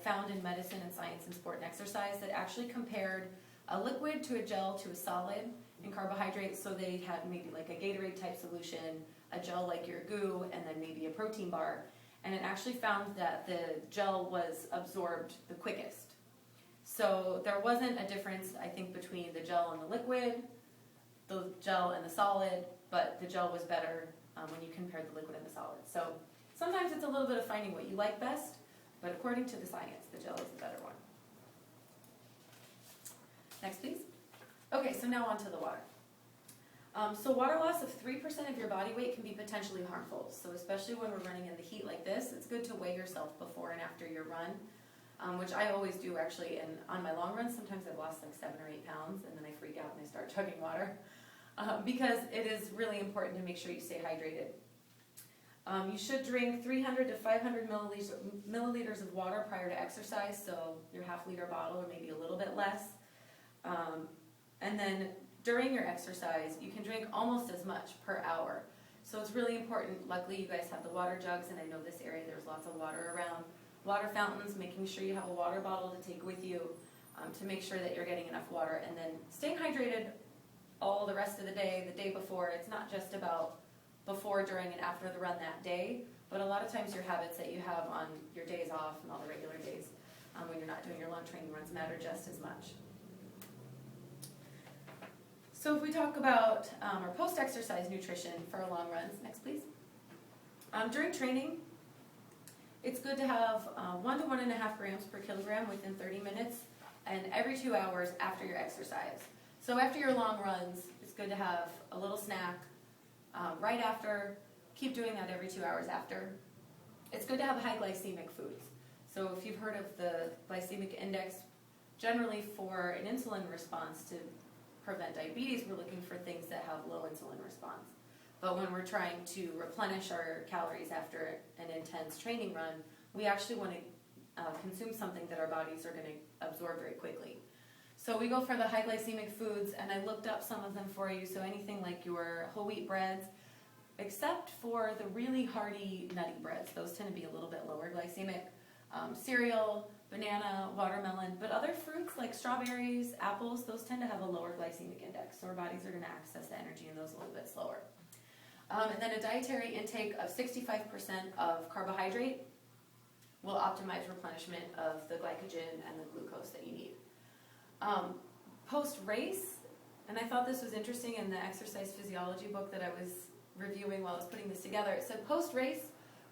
found in Medicine and Science and Sport and Exercise that actually compared a liquid to a gel to a solid in carbohydrates. So they had maybe like a Gatorade type solution, a gel like your goo, and then maybe a protein bar. And it actually found that the gel was absorbed the quickest. So there wasn't a difference, I think, between the gel and the liquid, the gel and the solid, but the gel was better when you compared the liquid and the solid. So sometimes it's a little bit of finding what you like best, but according to the science, the gel is the better one. Next, please. Okay, so now on to the water. So water loss of 3% of your body weight can be potentially harmful. So especially when we're running in the heat like this, it's good to weigh yourself before and after your run, which I always do actually. And on my long runs, sometimes I've lost like 7 or 8 pounds, and then I freak out and I start chugging water because it is really important to make sure you stay hydrated. You should drink 300 to 500 milliliters of water prior to exercise, so your half-liter bottle or maybe a little bit less. And then during your exercise, you can drink almost as much per hour. So it's really important. Luckily, you guys have the water jugs, and I know this area, there's lots of water around. Water fountains, making sure you have a water bottle to take with you to make sure that you're getting enough water. And then staying hydrated all the rest of the day before. It's not just about before, during, and after the run that day, but a lot of times your habits that you have on your days off and all the regular days when you're not doing your long training runs matter just as much. So if we talk about our post-exercise nutrition for our long runs, next please. During training, it's good to have 1 to 1.5 grams per kilogram within 30 minutes and every 2 hours after your exercise. So after your long runs, it's good to have a little snack right after. Keep doing that every 2 hours after. It's good to have high glycemic foods. So if you've heard of the glycemic index, generally for an insulin response to prevent diabetes, we're looking for things that have low insulin response. But when we're trying to replenish our calories after an intense training run, we actually want to consume something that our bodies are going to absorb very quickly. So we go for the high glycemic foods, and I looked up some of them for you. So anything like your whole wheat breads, except for the really hearty nutty breads. Those tend to be a little bit lower glycemic. Cereal, banana, watermelon, but other fruits like strawberries, apples, those tend to have a lower glycemic index, so our bodies are going to access the energy in those a little bit slower. And then a dietary intake of 65% of carbohydrate will optimize replenishment of the glycogen and the glucose that you need. Post-race, and I thought this was interesting in the exercise physiology book that I was reviewing while I was putting this together, it said post-race,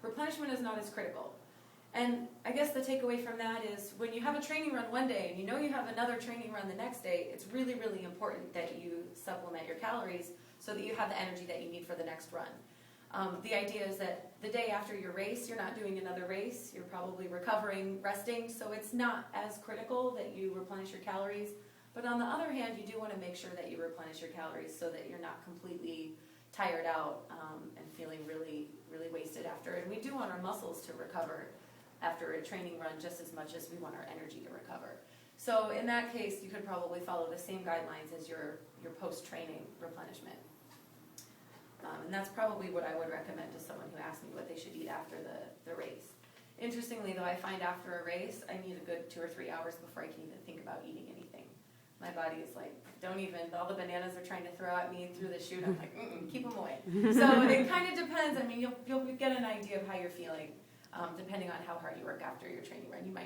replenishment is not as critical. And I guess the takeaway from that is when you have a training run one day and you know you have another training run the next day, it's really, really important that you supplement your calories so that you have the energy that you need for the next run. The idea is that the day after your race, you're not doing another race, you're probably recovering, resting, so it's not as critical that you replenish your calories. But on the other hand, you do want to make sure that you replenish your calories so that you're not completely tired out and feeling really, really wasted after. And we do want our muscles to recover after a training run just as much as we want our energy to recover. So in that case, you could probably follow the same guidelines as your post-training replenishment. And that's probably what I would recommend to someone who asks me what they should eat after the race. Interestingly, though, I find after a race, I need a good 2 or 3 hours before I can even think about eating anything. My body is like, don't even, all the bananas are trying to throw at me through the chute. I'm like, keep them away. So it kind of depends. I mean, you'll get an idea of how you're feeling depending on how hard you work after your training run. You might